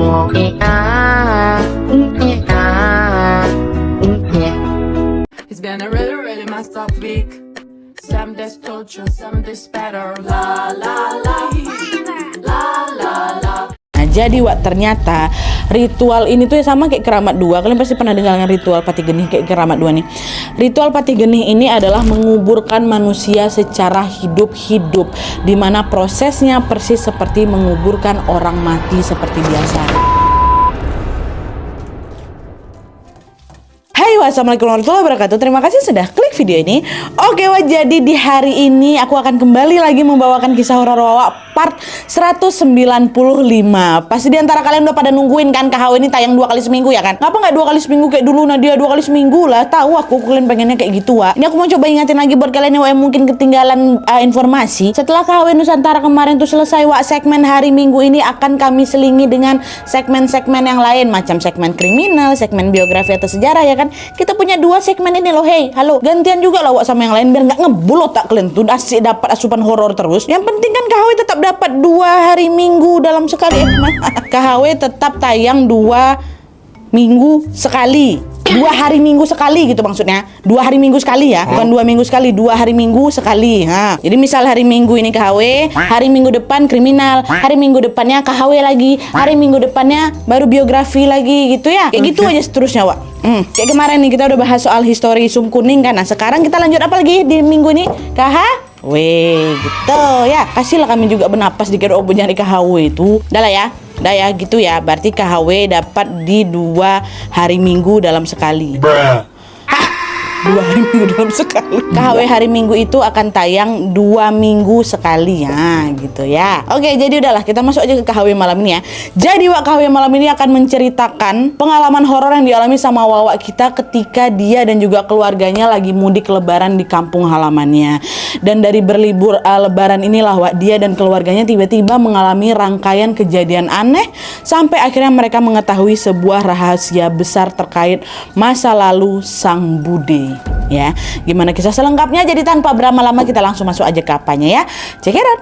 It's been a really, really messed up week. Some days torture, some days better. La la la, la la la. Nah, jadi Wak, ternyata ritual ini tuh ya sama kayak keramat dua. Kalian pasti pernah dengar ritual pati genih kayak keramat dua nih. Ritual pati genih ini adalah menguburkan manusia secara hidup-hidup, dimana prosesnya persis seperti menguburkan orang mati seperti biasa. Assalamualaikum warahmatullahi wabarakatuh. Terima kasih sudah klik video ini. Oke Wak, jadi di hari ini aku akan kembali lagi membawakan kisah horor Wak part 195. Pasti di antara kalian udah pada nungguin kan KHW ini tayang 2 kali seminggu ya kan? Ngapa nggak 2 kali seminggu kayak dulu Nadia 2 kali seminggu lah? Tahu aku kalian pengennya kayak gitu Wak. Ini aku mau coba ingatin lagi buat kalian yang mungkin ketinggalan informasi. Setelah KHW Nusantara kemarin tuh selesai Wak, segmen hari Minggu ini akan kami selingi dengan segmen-segmen yang lain, macam segmen kriminal, segmen biografi atau sejarah ya kan? Kita punya 2 segmen ini loh. Hey, halo, gantian juga lah Wak sama yang lain biar nggak ngebulot tak kalian tuh asik dapat asupan horor terus. Yang penting kan KHW tetap dapat 2 hari Minggu dalam sekali. KHW tetap tayang 2 minggu sekali. 2 hari Minggu sekali gitu maksudnya. 2 hari Minggu sekali ya, bukan 2 minggu sekali, 2 hari Minggu sekali. Nah, jadi misal hari Minggu ini KHW, hari Minggu depan kriminal, hari Minggu depannya KHW lagi, hari Minggu depannya baru biografi lagi gitu ya. Kayak gitu aja seterusnya Wak. Kayak kemarin nih kita udah bahas soal histori sum kuning kan. Nah, sekarang kita lanjut apa lagi di minggu ini? KHW gitu ya. Kasihlah kami juga bernapas dikit obo nyari KHW itu. Udah lah ya. Udah ya gitu ya. Berarti KHW dapat di 2 hari Minggu dalam sekali. 2 hari Minggu dalam sekali. KHW hari Minggu itu akan tayang 2 minggu sekali ya, gitu ya. Oke, jadi udahlah kita masuk aja ke KHW malam ini ya. Jadi Wak, KHW malam ini akan menceritakan pengalaman horor yang dialami sama Wawak kita ketika dia dan juga keluarganya lagi mudik lebaran di kampung halamannya. Dan dari berlibur lebaran inilah Wak, dia dan keluarganya tiba-tiba mengalami rangkaian kejadian aneh sampai akhirnya mereka mengetahui sebuah rahasia besar terkait masa lalu sang bude. Ya, gimana kisah selengkapnya? Jadi tanpa berlama-lama kita langsung masuk aja ke apanya ya. Check it out.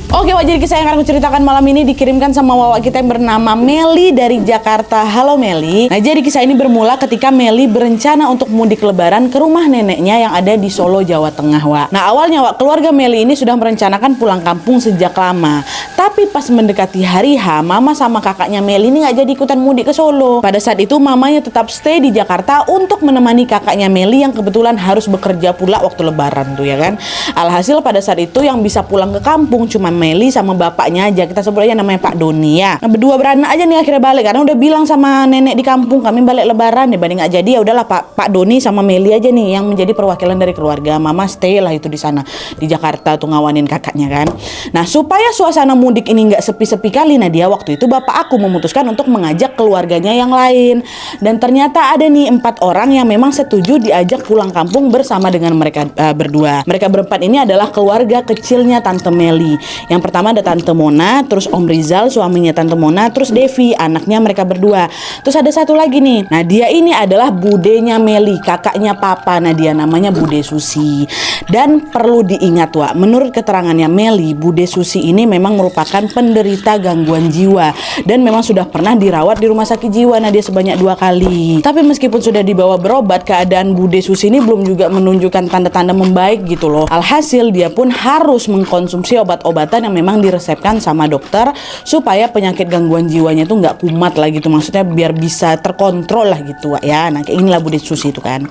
Oke Wak, jadi kisah yang akan aku ceritakan malam ini dikirimkan sama Wawak kita yang bernama Meli dari Jakarta. Halo Meli. Nah, jadi kisah ini bermula ketika Meli berencana untuk mudik lebaran ke rumah neneknya yang ada di Solo, Jawa Tengah Wak. Nah, awalnya Wak, keluarga Meli ini sudah merencanakan pulang kampung sejak lama. Tapi pas mendekati hari H, mama sama kakaknya Meli ini nggak jadi ikutan mudik ke Solo. Pada saat itu mamanya tetap stay di Jakarta untuk menemani kakaknya Meli yang kebetulan harus bekerja pula waktu lebaran tuh ya kan. Alhasil pada saat itu yang bisa pulang ke kampung cuma Meli sama bapaknya aja. Kita sebut aja namanya Pak Doni ya. Nah, berdua beranak aja nih akhirnya balik karena udah bilang sama nenek di kampung kami balik lebaran. Dibanding nggak jadi ya udahlah Pak Doni sama Meli aja nih yang menjadi perwakilan dari keluarga. Mama stay lah itu di sana di Jakarta tuh ngawanin kakaknya kan. Nah, supaya suasana mudik ini nggak sepi-sepi kali, Nadia waktu itu bapak aku memutuskan untuk mengajak keluarganya yang lain. Dan ternyata ada nih 4 orang yang memang setuju diajak pulang kampung bersama dengan mereka berdua. Mereka berempat ini adalah keluarga kecilnya Tante Meli. Yang pertama ada Tante Mona, terus Om Rizal suaminya Tante Mona, terus Devi anaknya mereka berdua. Terus ada satu lagi nih. Nah, dia ini adalah budenya Meli, kakaknya papa Nadia, namanya Bude Susi. Dan perlu diingat Wak, menurut keterangannya Meli, Bude Susi ini memang merupakan penderita gangguan jiwa dan memang sudah pernah dirawat di rumah sakit jiwa Nadia sebanyak 2 kali. Tapi meskipun sudah dibawa berobat, keadaan Bude Susi ini belum juga menunjukkan tanda-tanda membaik gitu loh. Alhasil dia pun harus mengkonsumsi obat-obatan yang memang diresepkan sama dokter supaya penyakit gangguan jiwanya itu nggak kumat lah gitu, maksudnya biar bisa terkontrol lah gitu Wak ya. Nah, kayak inilah Bude Susi itu kan.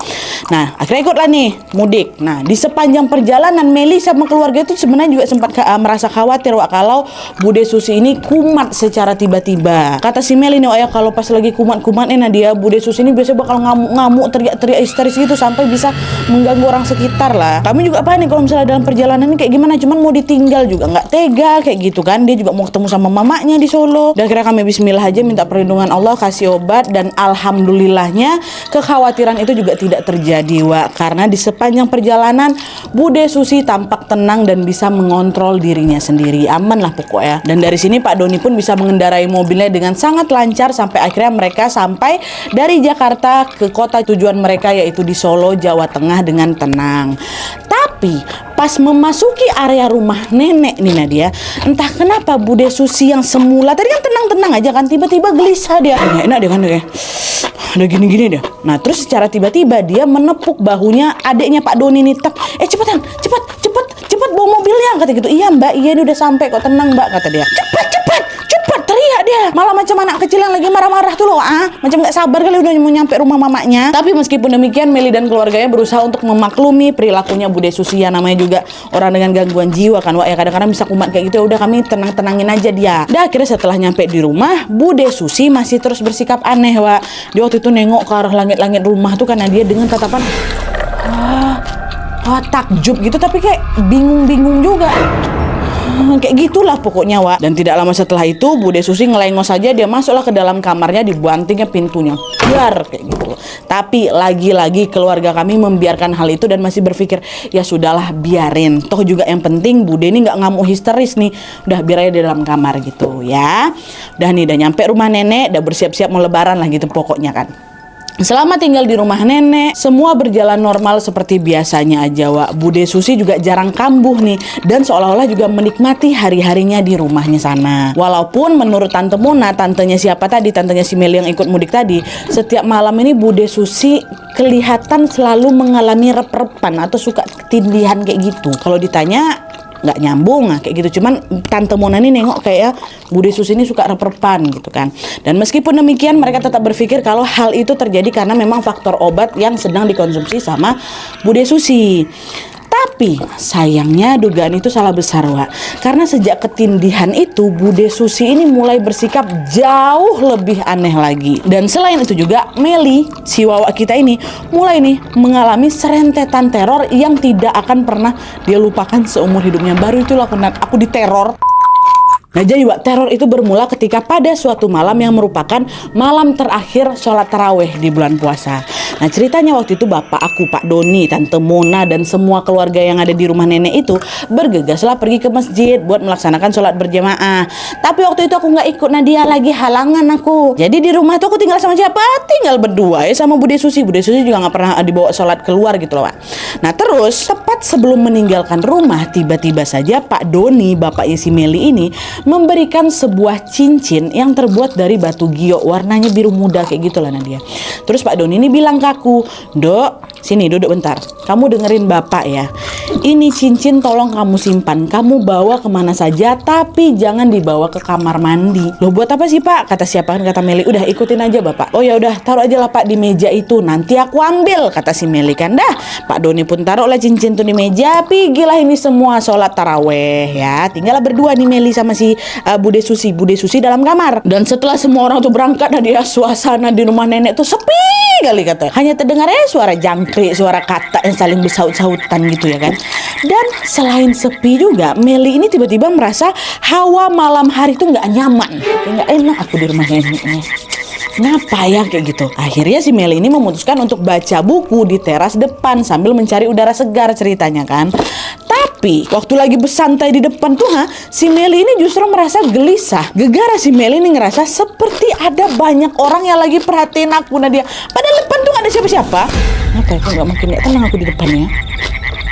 Nah, akhirnya ikutlah nih mudik. Nah, di sepanjang perjalanan Meli sama keluarga itu sebenarnya juga sempat merasa khawatir Wak kalau Bude Susi ini kumat secara tiba-tiba. Kata si Meli nih Wak ya, kalau pas lagi kumat-kumatnya Nadia, Bude Susi ini biasanya bakal ngamuk-ngamuk, teriak-teriak histeris gitu sampai bisa mengganggu orang sekitar lah. Kami juga panik kalau misalnya dalam perjalanan ini kayak gimana, cuman mau ditinggal juga nggak tega kayak gitu kan. Dia juga mau ketemu sama mamanya di Solo. Dan akhirnya kami bismillah aja minta perlindungan Allah, kasih obat, dan alhamdulillahnya kekhawatiran itu juga tidak terjadi Wak, karena di sepanjang perjalanan Bude Susi tampak tenang dan bisa mengontrol dirinya sendiri. Aman lah pokoknya. Dan dari sini Pak Doni pun bisa mengendarai mobilnya dengan sangat lancar sampai akhirnya mereka sampai dari Jakarta ke kota tujuan mereka yaitu di Solo, Jawa Tengah dengan tenang. Tapi Pas memasuki area rumah nenek nih Nadia, entah kenapa Bude Susi yang semula tadi kan tenang-tenang aja kan, tiba-tiba gelisah dia. Nggak enak dia kan kayak ada gini-gini dia. Nah terus secara tiba-tiba dia menepuk bahunya adiknya Pak Doni nih, cepetan, cepat bawa mobilnya, kata gitu. Iya mbak, iya ini udah sampai kok, tenang mbak, kata dia. Cepat, teriak dia. Malah macam anak kecil yang lagi marah-marah tuh loh, macam nggak sabar kali udah mau nyampe rumah mamanya. Tapi meskipun demikian, Meli dan keluarganya berusaha untuk memaklumi perilakunya Bude Susi, yang namanya juga orang dengan gangguan jiwa kan, Wak, ya kadang-kadang bisa kumat kayak gitu. Ya udah kami tenangin aja dia. Dan akhirnya setelah nyampe di rumah, Bude Susi masih terus bersikap aneh, Wak. Dia waktu itu nengok ke arah langit-langit rumah tuh karena dia dengan tatapan takjub gitu, tapi kayak bingung juga. Kayak gitulah pokoknya, Wak. Dan tidak lama setelah itu Bude Susi ngelengos saja, dia masuklah ke dalam kamarnya, dibantingnya pintunya, biar kayak gitu. Tapi lagi-lagi keluarga kami membiarkan hal itu dan masih berpikir ya sudahlah biarin, toh juga yang penting Bude ini nggak ngamuk histeris nih, udah biar aja di dalam kamar gitu ya. Udah nih, udah nyampe rumah nenek, udah bersiap-siap mau lebaran lah gitu pokoknya kan. Selama tinggal di rumah nenek, semua berjalan normal seperti biasanya aja, Wak. Bude Susi juga jarang kambuh nih, dan seolah-olah juga menikmati hari-harinya di rumahnya sana. Walaupun menurut Tante Mona, tantenya si Meli yang ikut mudik tadi, setiap malam ini Bude Susi kelihatan selalu mengalami rep-repan atau suka ketindihan kayak gitu. Kalau ditanya nggak nyambung kayak gitu, cuman Tante Mona ini nengok kayak Bude Susi ini suka rep-repan gitu kan. Dan meskipun demikian, mereka tetap berpikir kalau hal itu terjadi karena memang faktor obat yang sedang dikonsumsi sama Bude Susi. Tapi sayangnya dugaan itu salah besar, Wak. Karena sejak ketindihan itu Bude Susi ini mulai bersikap jauh lebih aneh lagi. Dan selain itu juga Meli, si Wawa kita ini mulai nih mengalami serentetan teror yang tidak akan pernah dia lupakan seumur hidupnya. Baru itulah aku diteror. Nah jadi, Wak, teror itu bermula ketika pada suatu malam yang merupakan malam terakhir sholat taraweh di bulan puasa. Nah ceritanya waktu itu bapak aku, Pak Doni, Tante Mona, dan semua keluarga yang ada di rumah nenek itu bergegaslah pergi ke masjid buat melaksanakan sholat berjamaah. Tapi waktu itu aku nggak ikut, Nadia lagi halangan aku. Jadi di rumah itu aku tinggal sama siapa? Tinggal berdua ya sama Bude Susi. Bude Susi juga nggak pernah dibawa sholat keluar gitu loh, Wak. Nah terus tepat sebelum meninggalkan rumah, tiba-tiba saja Pak Doni, bapaknya si Meli ini, memberikan sebuah cincin yang terbuat dari batu giok, warnanya biru muda kayak gitulah Nadia. Terus Pak Doni ini bilang ke aku, "Dok, sini duduk bentar. Kamu dengerin bapak ya. Ini cincin tolong kamu simpan. Kamu bawa kemana saja, tapi jangan dibawa ke kamar mandi." Loh buat apa sih Pak? Kata siapa kan, kata Meli. Udah ikutin aja bapak. Oh ya udah, taruh aja lah Pak di meja itu. Nanti aku ambil, kata si Meli kan. Dah, Pak Doni pun taruhlah cincin tuh di meja. Pergilah ini semua sholat taraweh ya. Tinggallah berdua nih Meli sama si Bude Susi. Bude Susi dalam kamar. Dan setelah semua orang tuh berangkat, Nadia, suasana di rumah nenek tuh sepi kali kata. Hanya terdengar suara jangkrik, suara kata yang saling bersaut-sautan gitu ya kan. Dan selain sepi juga, Meli ini tiba-tiba merasa hawa malam hari itu nggak nyaman, nggak enak aku di rumah nenek. Kenapa ya kayak gitu? Akhirnya si Meli ini memutuskan untuk baca buku di teras depan sambil mencari udara segar ceritanya kan. Tapi waktu lagi bersantai di depan tuh si Meli ini justru merasa gelisah. Gegara si Meli ini ngerasa seperti ada banyak orang yang lagi perhatiin aku, Nadia. Padahal depan tuh gak ada siapa-siapa. Apa ya, kok gak makin gak tenang aku di depannya?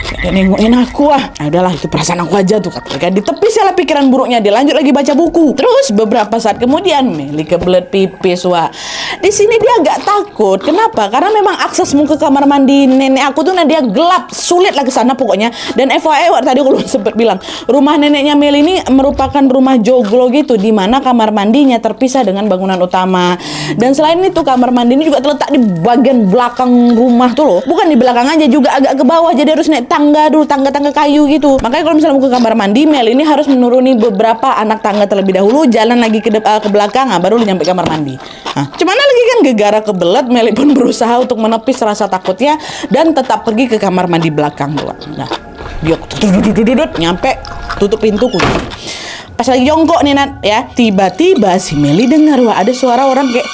Gak nengokin aku Nah udahlah, itu perasaan aku aja tuh katanya. Di tepi salah pikiran buruknya, dia lanjut lagi baca buku. Terus beberapa saat kemudian Meli kebelet pipis, Wak. Di sini dia agak takut. Kenapa? Karena memang aksesmu ke kamar mandi nenek aku tuh dia gelap, sulit lah ke sana pokoknya. Dan FYI, Wak, tadi aku sempat bilang, rumah neneknya Meli ini merupakan rumah joglo gitu, di mana kamar mandinya terpisah dengan bangunan utama. Dan selain itu kamar mandi ini juga terletak di bagian belakang rumah tuh loh. Bukan di belakang aja, juga agak ke bawah. Jadi harus naik tangga dulu, tangga-tangga kayu gitu. Makanya kalau misalnya mau ke kamar mandi, Meli ini harus menuruni beberapa anak tangga terlebih dahulu, jalan lagi ke belakang, baru nyampe kamar mandi. Cuman lagi kan gegara kebelet, Meli pun berusaha untuk menepis rasa takutnya dan tetap pergi ke kamar mandi belakang tuh. Nah, dia nyampe, tutup pintu, kunci. Pas lagi jongkok nih Nat ya, tiba-tiba si Meli dengar ada suara orang kayak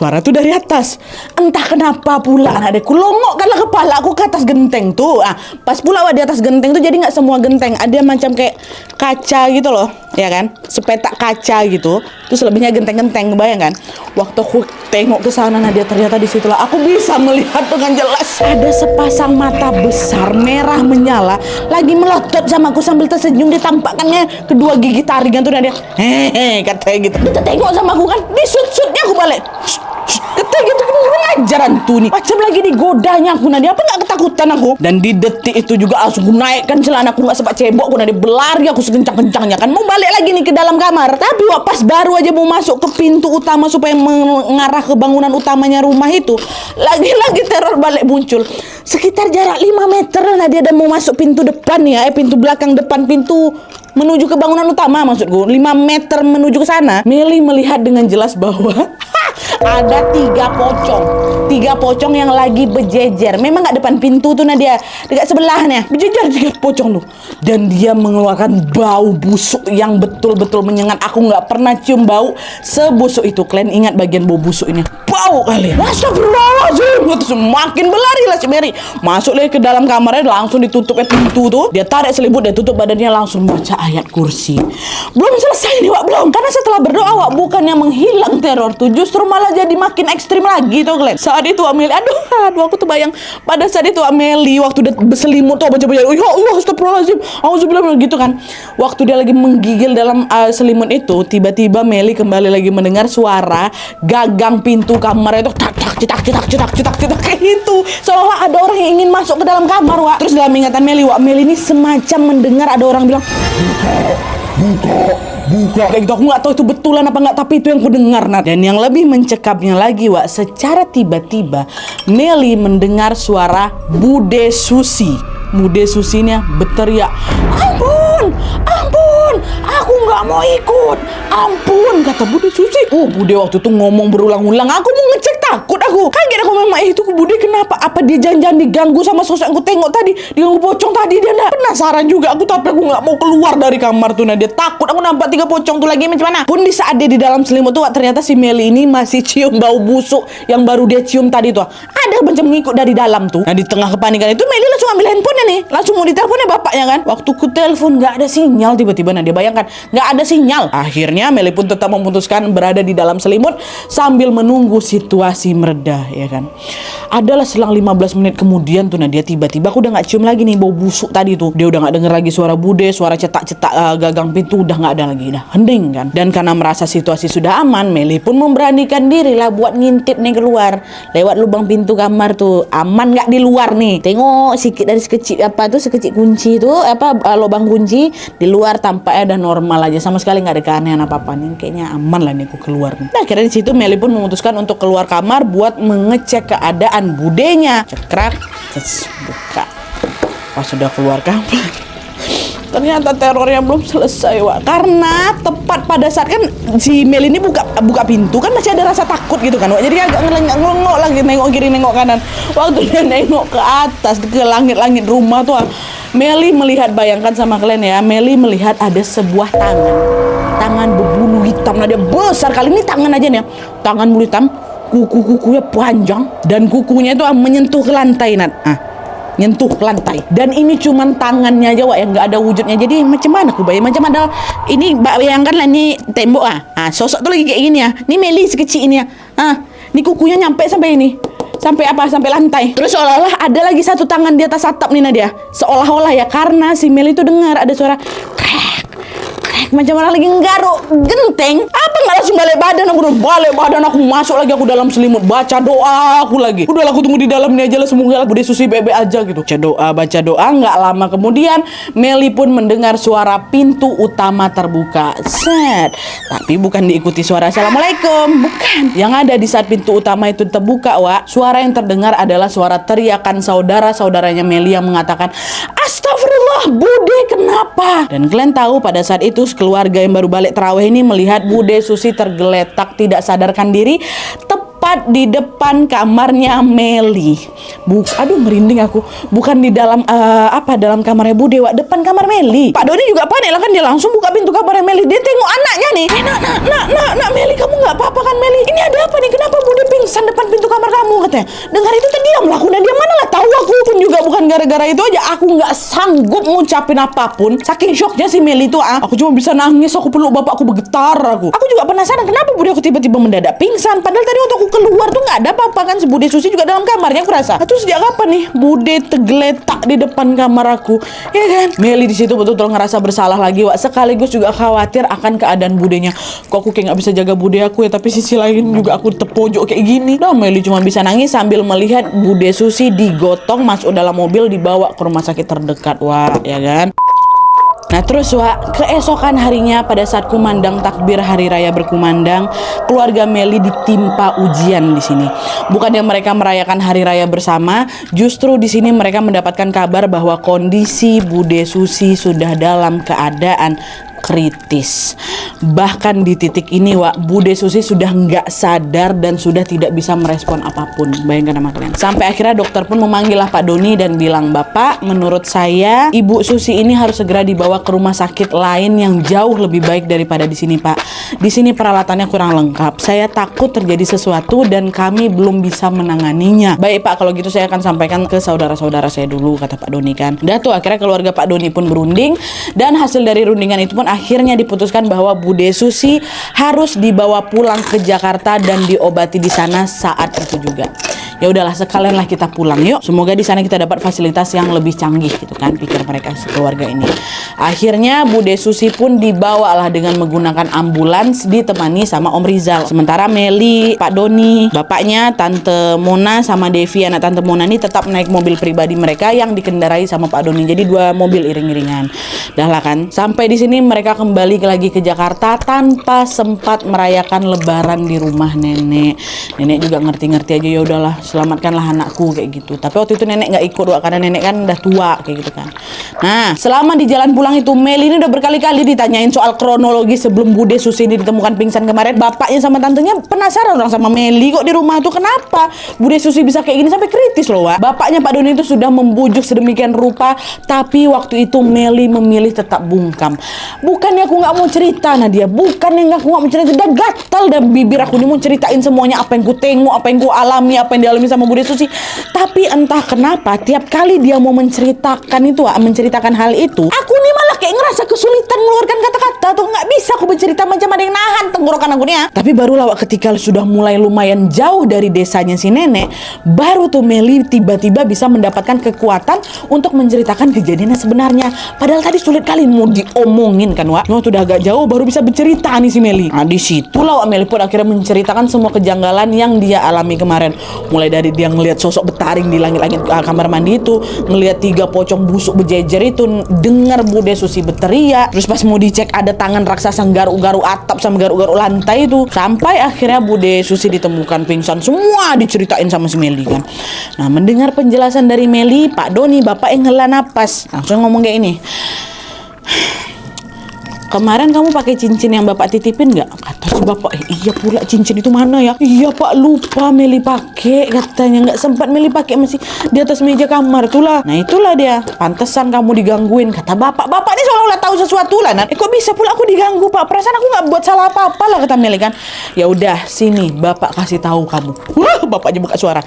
suara tuh dari atas. Entah kenapa pula adekku longokkanlah kepala aku ke atas genteng tuh. Pas pula di atas genteng tuh jadi nggak semua genteng, ada macam kayak kaca gitu loh, ya kan? Sepetak kaca gitu. Terus lebihnya genteng-genteng, bayangkan. Waktu aku tengok ke sana, Nadia, ternyata di situlah aku bisa melihat dengan jelas ada sepasang mata besar merah menyala lagi melotot sama aku sambil tersenyum. Ditampakkannya kedua gigi taringan tuh, Nadia. Hehe, katanya gitu. Dia tengok sama aku kan, disut-sutnya aku balik. Katanya gitu, kurang ajaran tuh nih. Macam lagi digodanya aku, Nadia. Apa nggak ketakutan aku? Dan di detik itu juga langsung aku naikkan celana aku, nggak sempat cebok aku, Nadia. Berlari aku sekencang-kencangnya kan. Mau balik lagi nih ke dalam kamar. Tapi pas baru aja mau masuk ke pintu utama supaya mengarah ke bangunan utamanya rumah itu, lagi-lagi teror balik muncul. Sekitar jarak 5 meter Nadia, dan mau masuk pintu depan ya, pintu belakang depan, pintu menuju ke bangunan utama maksudku. 5 meter menuju ke sana, Meli melihat dengan jelas bahwa ada 3 pocong yang lagi berjejer. Memang nggak depan pintu tuh, Nadia, dekat sebelahnya berjejer 3 pocong tuh. Dan dia mengeluarkan bau busuk yang betul-betul menyengat. Aku nggak pernah cium bau sebusuk itu. Kalian ingat bagian bau busuk ini? Bau kali. Astagfirullahaladzim. Terus makin berlari lah si Mary. Masuk lagi ke dalam kamarnya, langsung ditutup pintu tuh. Dia tarik selimut, dia tutup badannya, langsung baca ayat kursi. Belum selesai nih, Wak, belum. Karena setelah berdoa, Wak, bukannya menghilang teror tuh, justru malah jadi makin ekstrim lagi tuh, kalian. Saat itu Ameli, aduh aku tuh bayang pada saat itu Ameli waktu dia berselimut tuh baca-baca, ya Allah, astagfirullahaladzim, auzubillah gitu kan. Waktu dia lagi menggigil dalam selimut itu, tiba-tiba Meli kembali lagi mendengar suara gagang pintu kamar itu tak cetak kayak gitu, seolah ada orang yang ingin masuk ke dalam kamar, Wak. Terus dalam ingatan Meli, Wak, Meli ini semacam mendengar ada orang bilang buka kayak gitu. Aku nggak tahu itu betulan apa nggak, tapi itu yang ku dengar, Nat. Dan yang lebih mencekapnya lagi, Wak, secara tiba-tiba Meli mendengar suara Bude Susi. Bude Susinya berteriak, ampun, aku nggak mau ikut, ampun, kata Bude Susi. Bude waktu itu ngomong berulang-ulang. Aku mau ngecek, takut aku. Kaget aku, memang itu Bude kenapa? Apa dia jangan diganggu sama sosok yang aku tengok tadi, diganggu pocong tadi? Dia enggak penasaran juga aku, tapi aku nggak mau keluar dari kamar tuh. Nah, dia takut aku nampak 3 pocong tuh lagi macam mana. Pun di saat dia di dalam selimut tuh, ternyata si Meli ini masih cium bau busuk yang baru dia cium tadi tuh. Ada macam mengikut dari dalam tuh. Nah, di tengah kepanikan itu Meli langsung ambil handphonenya nih, langsung mau diteleponnya bapaknya kan. Waktu ku telepon nggak ada sinyal tiba-tiba. Nah, dia bayangkan nggak ada sinyal. Akhirnya Meli pun tetap memutuskan berada di dalam selimut sambil menunggu situasi mereda, ya kan. Adalah selang 15 menit kemudian tuh, nah dia tiba-tiba aku udah nggak cium lagi nih bau busuk tadi tuh. Dia udah nggak denger lagi suara Bude, suara cetak-cetak gagang pintu udah nggak ada lagi, udah hening kan. Dan karena merasa situasi sudah aman, Meli pun memberanikan diri lah buat ngintip nih keluar lewat lubang pintu kamar tuh. Aman nggak di luar nih? Tengok sikit dari sekecil sekecil kunci itu lubang kunci di luar, tampaknya udah normal aja, sama sekali nggak ada keanehan apa-apa nih. Kayaknya aman lah nih aku keluar nih. Nah, akhirnya di situ Meli pun memutuskan untuk keluar kamar buat mengecek keadaan Budenya. Cekrak, terus buka. Pas sudah keluar kamar, ternyata terornya belum selesai, Wak. Karena tepat pada saat kan si Meli ini buka pintu kan masih ada rasa takut gitu kan, Wak. Jadi agak ngelengok lagi, nengok kiri nengok kanan. Waktu dia nengok ke atas ke langit-langit rumah tuh, Meli melihat, bayangkan sama kalian ya, Meli melihat ada sebuah tangan berbulu hitam. Nah, dia besar kali ini tangan aja nih, tangan bulu hitam, kukunya panjang dan kukunya itu menyentuh ke lantai, Nat. Nyentuh ke lantai. Dan ini cuman tangannya aja, Wak, yang nggak ada wujudnya. Jadi macam mana aku bayang, macam ada ini, bayangkanlah ini tembok sosok tuh lagi kayak gini ya. Ini Meli sekecil ini ya. Ini kukunya nyampe sampai ini. Sampai lantai. Terus seolah-olah ada lagi satu tangan di atas atap nih, Nadia. Seolah-olah ya, karena si Meli itu dengar ada suara krek, macam orang lagi nggaruk genteng. Apa nggak langsung balik badan aku masuk lagi, aku dalam selimut baca doa aku lagi. Udah aku tunggu di dalam ini aja lah, semoga Bude Susi bebe aja gitu. Baca doa. Nggak lama kemudian Meli pun mendengar suara pintu utama terbuka. Set. Tapi bukan diikuti suara assalamualaikum, bukan. Yang ada di saat pintu utama itu terbuka, Wak, suara yang terdengar adalah suara teriakan saudara-saudaranya Meli yang mengatakan, astagfirullah, Bude kenapa? Dan kalian tahu pada saat itu keluarga yang baru balik terawih ini melihat Bude Susi tergeletak tidak sadarkan diri tepat tepat di depan kamarnya Meli. Aduh merinding aku. Bukan di dalam dalam kamarnya Bude, Wak, depan kamar Meli. Pak Doni juga panik lah kan, dia langsung buka pintu kamarnya Meli. Dia tengok anaknya nih. Nak Meli, kamu nggak apa-apa kan Meli? Ini ada apa nih? Kenapa Bude pingsan depan pintu kamar kamu, katanya. Dengar itu terdiamlah aku, dan dia mana lah tahu aku pun juga bukan gara-gara itu aja. Aku nggak sanggup ngucapin apapun. Saking shocknya si Meli itu, aku cuma bisa nangis. Aku peluk bapakku, bergetar aku. Aku juga penasaran kenapa Bude aku tiba-tiba mendadak pingsan. Padahal tadi waktu aku keluar tuh nggak ada apa-apa kan. Si Bude Susi juga dalam kamarnya aku rasa. Terus sejak kapan nih Bude tergeletak di depan kamar aku, ya kan? Meli di situ betul-betul ngerasa bersalah lagi, Wak. Sekaligus juga khawatir akan keadaan budenya. Kok aku kayak nggak bisa jaga bude aku ya, tapi sisi lain juga aku terpojok kayak gini. Nah, Meli cuma bisa nangis sambil melihat Bude Susi digotong masuk dalam mobil, dibawa ke rumah sakit terdekat, Wak, ya kan? Nah terus, Wak, keesokan harinya pada saat kumandang takbir hari raya berkumandang, keluarga Meli ditimpa ujian di sini. Bukannya mereka merayakan hari raya bersama, justru di sini mereka mendapatkan kabar bahwa kondisi Bude Susi sudah dalam keadaan kritis. Bahkan di titik ini, Wak, Bude Susi sudah nggak sadar dan sudah tidak bisa merespon apapun. Bayangkan sama kalian. Sampai akhirnya dokter pun memanggil Pak Doni dan bilang, Bapak, menurut saya Ibu Susi ini harus segera dibawa ke rumah sakit lain yang jauh lebih baik daripada di sini, Pak. Di sini peralatannya kurang lengkap. Saya takut terjadi sesuatu dan kami belum bisa menanganinya. Baik, Pak, kalau gitu saya akan sampaikan ke saudara-saudara saya dulu, kata Pak Doni kan. Udah tuh akhirnya keluarga Pak Doni pun berunding, dan hasil dari rundingan itu pun akhirnya diputuskan bahwa Bude Susi harus dibawa pulang ke Jakarta dan diobati di sana saat itu juga. Ya udahlah, sekalianlah kita pulang yuk. Semoga di sana kita dapat fasilitas yang lebih canggih gitu kan, pikir mereka keluarga ini. Akhirnya Bude Susi pun dibawalah dengan menggunakan ambulans ditemani sama Om Rizal. Sementara Meli, Pak Doni, bapaknya, Tante Mona sama Devi, anak Tante Mona ini tetap naik mobil pribadi mereka yang dikendarai sama Pak Doni. Jadi 2 mobil iring-iringan. Dah lah kan. Sampai di sini mereka kembali lagi ke Jakarta tanpa sempat merayakan lebaran di rumah nenek. Nenek juga ngerti-ngerti aja, ya udahlah, selamatkanlah anakku kayak gitu. Tapi waktu itu nenek nggak ikut, Wak, karena nenek kan udah tua kayak gitu kan. Nah, selama di jalan pulang itu Meli ini udah berkali-kali ditanyain soal kronologi sebelum Bude Susi ini ditemukan pingsan kemarin. Bapaknya sama tantenya penasaran orang sama Meli, kok di rumah tuh kenapa Bude Susi bisa kayak gini sampai kritis loh, Wak. Bapaknya Pak Doni itu sudah membujuk sedemikian rupa, tapi waktu itu Meli memilih tetap bungkam. Bukannya aku nggak mau cerita, Nadia. Bukannya aku nggak mau cerita, udah gatal dan bibir aku ini mau ceritain semuanya, apa yang ku tengok, apa yang ku alami, apa yang dialami sama Bude Susi. Tapi entah kenapa tiap kali dia mau menceritakan itu, menceritakan hal itu, aku nih malah kayak ngerasa kesulitan mengeluarkan kata-kata tuh. Nggak bisa aku bercerita, macam ada yang nahan tenggorokan aku nih ya. Tapi barulah, Wak, ketika sudah mulai lumayan jauh dari desanya si nenek, baru tuh Meli tiba-tiba bisa mendapatkan kekuatan untuk menceritakan kejadian yang sebenarnya. Padahal tadi sulit kali mau diomongin kan, Wak. Waktu udah agak jauh baru bisa bercerita nih si Meli. Nah disitulah, Wak, Meli pun akhirnya menceritakan semua kejanggalan yang dia alami kemarin. Mulai dari dia ngelihat sosok bertaring di langit-langit kamar mandi itu, ngelihat 3 pocong busuk berjejer itu, dengar Bude Susi berteriak, terus pas mau dicek ada tangan raksasa garuk-garuk atap sama garuk-garuk lantai itu, sampai akhirnya Bude Susi ditemukan pingsan. Semua diceritain sama si Meli kan. Nah, mendengar penjelasan dari Meli, Pak Doni, bapak yang ngela napas, langsung ngomong kayak ini. Kemarin kamu pakai cincin yang bapak titipin nggak? Kata si bapak, iya pula, cincin itu mana ya? Iya Pak, lupa Meli pakai, katanya. Nggak sempat Meli pakai, masih di atas meja kamar itulah. Nah itulah dia, pantesan kamu digangguin, kata bapak. Bapak ini seolah-olah tahu sesuatu lah. Kok bisa pula aku diganggu, Pak? Perasaan aku nggak buat salah apa-apa lah, kata Meli kan. Ya udah, sini bapak kasih tahu kamu. Wah, bapaknya buka suara.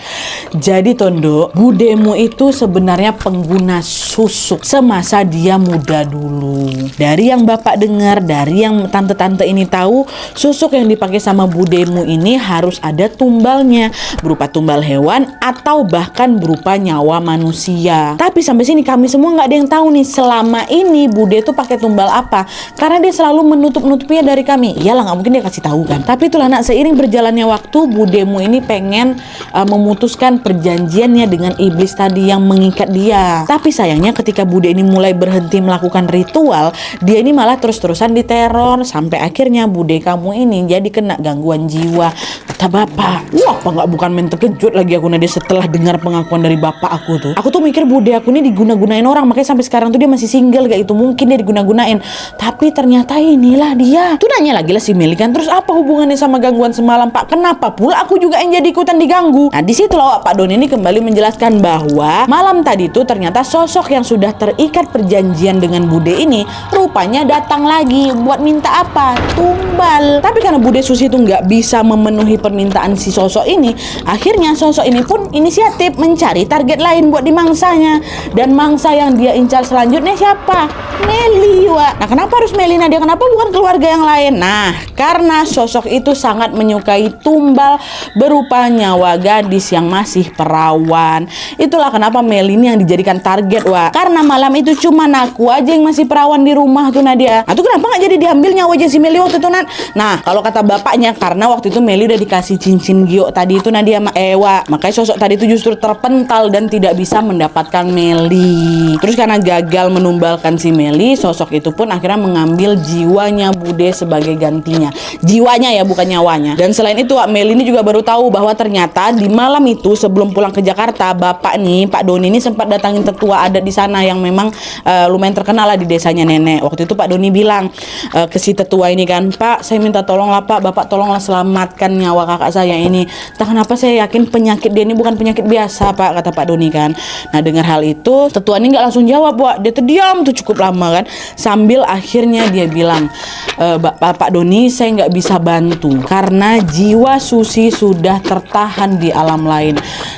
Jadi Tondo, budemu itu sebenarnya pengguna susuk semasa dia muda dulu. Dari yang bapak dengar, dari yang tante-tante ini tahu, susuk yang dipakai sama budemu ini harus ada tumbalnya, berupa tumbal hewan atau bahkan berupa nyawa manusia. Tapi sampai sini kami semua nggak ada yang tahu nih selama ini Bude tuh pakai tumbal apa, karena dia selalu menutup-nutupinya dari kami. Iyalah, nggak mungkin dia kasih tahu kan. Tapi itulah, nak, seiring berjalannya waktu, budemu ini pengen memutuskan perjanjiannya dengan iblis tadi yang mengikat dia. Tapi sayangnya ketika Bude ini mulai berhenti melakukan ritual, dia ini malah terus terus-terusan diteror sampai akhirnya bude kamu ini jadi kena gangguan jiwa, kata bapak. Wah, apa nggak bukan main terkejut lagi aku Nadia setelah dengar pengakuan dari bapak aku tuh. Aku tuh mikir bude aku ini diguna-gunain orang, makanya sampai sekarang tuh dia masih single kayak itu, mungkin dia diguna-gunain. Tapi ternyata inilah dia. Tuh nanya lagi lah si Meli kan, terus apa hubungannya sama gangguan semalam Pak? Kenapa pula aku juga yang jadi ikutan diganggu? Nah di situ lah Pak Doni ini kembali menjelaskan bahwa malam tadi tuh ternyata sosok yang sudah terikat perjanjian dengan bude ini rupanya datang lagi buat minta apa? Tumbal. Tapi karena bude Susi itu nggak bisa memenuhi permintaan si sosok ini, akhirnya sosok ini pun inisiatif mencari target lain buat dimangsanya. Dan mangsa yang dia incar selanjutnya siapa? Meli, Wak. Nah kenapa harus Meli Nadia? Kenapa bukan keluarga yang lain? Nah karena sosok itu sangat menyukai tumbal berupa nyawa gadis yang masih perawan. Itulah kenapa Meli ini yang dijadikan target, Wak. Karena malam itu cuma aku aja yang masih perawan di rumah tuh Nadia. Nah tuh kenapa nggak jadi diambil nyawa si Meli waktu itu Nat? Nah kalau kata bapaknya karena waktu itu Meli udah dikasih cincin giok tadi itu Nadia sama Ewa, makanya sosok tadi itu justru terpental dan tidak bisa mendapatkan Meli. Terus karena gagal menumbalkan si Meli, sosok itu pun akhirnya mengambil jiwanya bude sebagai gantinya. Jiwanya ya, bukan nyawanya. Dan selain itu Wak, Meli ini juga baru tahu bahwa ternyata di malam itu sebelum pulang ke Jakarta, bapak nih Pak Doni ini sempat datangin tetua adat di sana yang memang lumayan terkenal lah di desanya nenek. Waktu itu Pak Doni bilang ke si tetua ini kan, Pak saya minta tolong lah Pak, Bapak tolonglah selamatkan nyawa kakak saya ini. Entah kenapa saya yakin penyakit dia ini bukan penyakit biasa Pak, kata Pak Doni kan. Nah dengar hal itu tetua ini nggak langsung jawab Wak, dia terdiam tuh cukup lama kan, sambil akhirnya dia bilang, Pak Doni saya nggak bisa bantu karena jiwa Susi sudah tertahan di alam lain.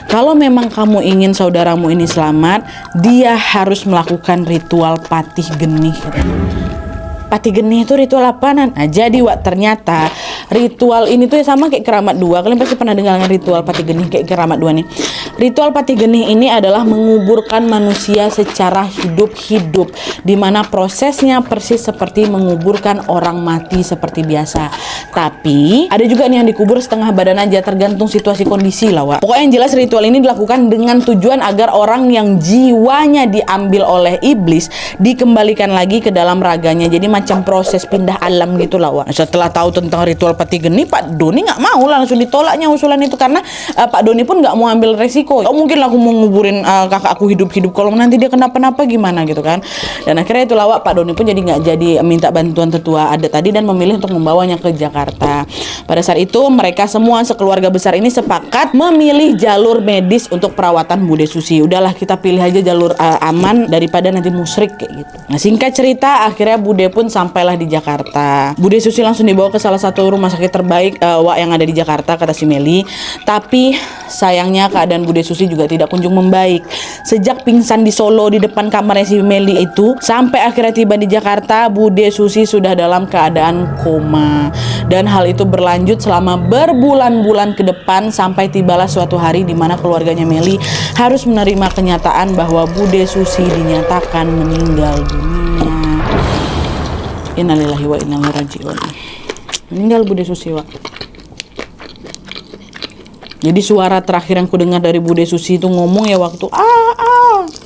Kalau memang kamu ingin saudaramu ini selamat, dia harus melakukan ritual patih genih. Patih genih itu ritual apaan? Nah jadi Wak, ternyata ritual ini tuh sama kayak keramat dua. Kalian pasti pernah dengar ritual patih genih kayak keramat dua nih. Ritual patih genih ini adalah menguburkan manusia secara hidup-hidup, dimana prosesnya persis seperti menguburkan orang mati seperti biasa. Tapi ada juga nih yang dikubur setengah badan aja, tergantung situasi kondisi lah Wak. Pokoknya yang jelas ritual ini dilakukan dengan tujuan agar orang yang jiwanya diambil oleh iblis dikembalikan lagi ke dalam raganya. Jadi macam proses pindah alam gitu lah Wak. Setelah tahu tentang ritual pati geni, Pak Doni nggak mau lah, langsung ditolaknya usulan itu karena Pak Doni pun nggak mau ambil resiko. Oh mungkin lah aku mau nguburin kakak aku hidup-hidup, kalau nanti dia kenapa-napa gimana gitu kan. Dan akhirnya itu lah Wak, Pak Doni pun jadi nggak jadi minta bantuan tetua adat tadi dan memilih untuk membawanya ke Jakarta. Pada saat itu mereka semua sekeluarga besar ini sepakat memilih jalur medis untuk perawatan Bude Susi. Udahlah kita pilih aja jalur aman daripada nanti musyrik kayak gitu. Nah singkat cerita akhirnya Bude pun sampailah di Jakarta. Bude Susi langsung dibawa ke salah satu rumah sakit terbaik Wak yang ada di Jakarta, kata si Meli. Tapi sayangnya keadaan Bude Susi juga tidak kunjung membaik. Sejak pingsan di Solo di depan kamarnya si Meli itu, sampai akhirnya tiba di Jakarta, Bude Susi sudah dalam keadaan koma. Dan hal itu berlanjut selama berbulan-bulan ke depan sampai tibalah suatu hari di mana keluarganya Meli harus menerima kenyataan bahwa Bude Susi dinyatakan meninggal dunia. Innalillahi wa inna ilaihi raji'un. Meninggal Bude Susi, Wak. Jadi suara terakhir yang ku dengar dari Bude Susi itu ngomong ya waktu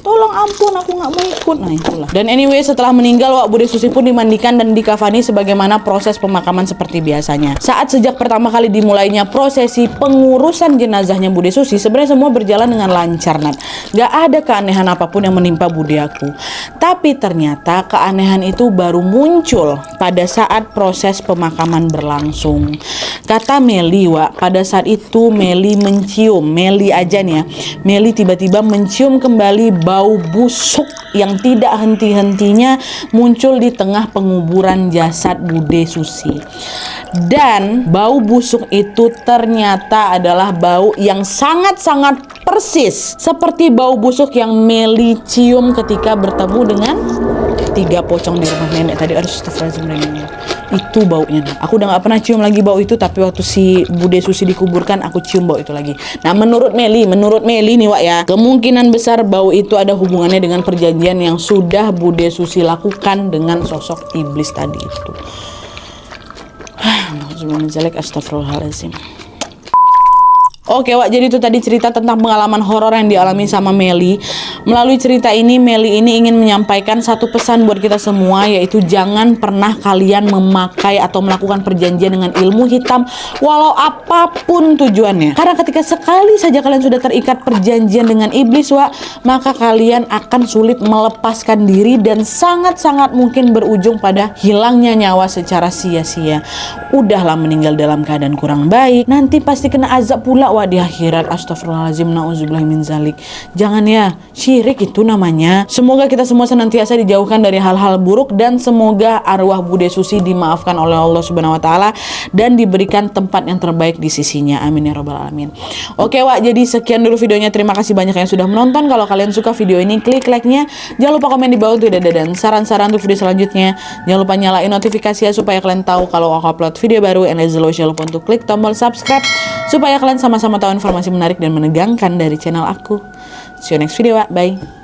tolong ampun aku nggak mau ikut. Nah itulah. Dan anyway setelah meninggal Wak, Bude Susi pun dimandikan dan dikafani sebagaimana proses pemakaman seperti biasanya. Saat sejak pertama kali dimulainya prosesi pengurusan jenazahnya Bude Susi, sebenarnya semua berjalan dengan lancar Nat. Gak ada keanehan apapun yang menimpa Bude aku. Tapi ternyata keanehan itu baru muncul pada saat proses pemakaman berlangsung. Kata Meli Wak, pada saat itu Meli mencium, Meli aja nih ya, Meli tiba-tiba mencium kembali bau busuk yang tidak henti-hentinya muncul di tengah penguburan jasad Bude Susi. Dan bau busuk itu ternyata adalah bau yang sangat-sangat persis seperti bau busuk yang Meli cium ketika bertemu dengan 3 pocong di rumah nenek tadi. Aduh, astagfirullahaladzim. Itu baunya. Aku udah gak pernah cium lagi bau itu, tapi waktu si Bude Susi dikuburkan aku cium bau itu lagi. Nah menurut Meli nih Wak ya, kemungkinan besar bau itu ada hubungannya dengan perjanjian yang sudah Bude Susi lakukan dengan sosok iblis tadi itu. Astagfirullahaladzim. Oke Wak, jadi itu tadi cerita tentang pengalaman horor yang dialami sama Meli. Melalui cerita ini, Meli ini ingin menyampaikan satu pesan buat kita semua, yaitu jangan pernah kalian memakai atau melakukan perjanjian dengan ilmu hitam, walau apapun tujuannya. Karena ketika sekali saja kalian sudah terikat perjanjian dengan iblis Wak, maka kalian akan sulit melepaskan diri dan sangat-sangat mungkin berujung pada hilangnya nyawa secara sia-sia. Udahlah meninggal dalam keadaan kurang baik, nanti pasti kena azab pula Wak di akhirat. Astagfirullahaladzim, na'udzubillah min zalik. Jangan ya, syirik itu namanya. Semoga kita semua senantiasa dijauhkan dari hal-hal buruk, dan semoga arwah Bude Susi dimaafkan oleh Allah Subhanahu wa taala dan diberikan tempat yang terbaik di sisinya. Amin ya rabbal alamin. Oke Wak, jadi sekian dulu videonya. Terima kasih banyak yang sudah menonton. Kalau kalian suka video ini, klik like-nya. Jangan lupa komen di bawah untuk ide dan saran-saran untuk video selanjutnya. Jangan lupa nyalain notifikasi ya, supaya kalian tahu kalau aku upload video baru. And jangan lupa untuk klik tombol subscribe supaya kalian sama-sama tahu informasi menarik dan menegangkan dari channel aku. See you next video Wak, bye.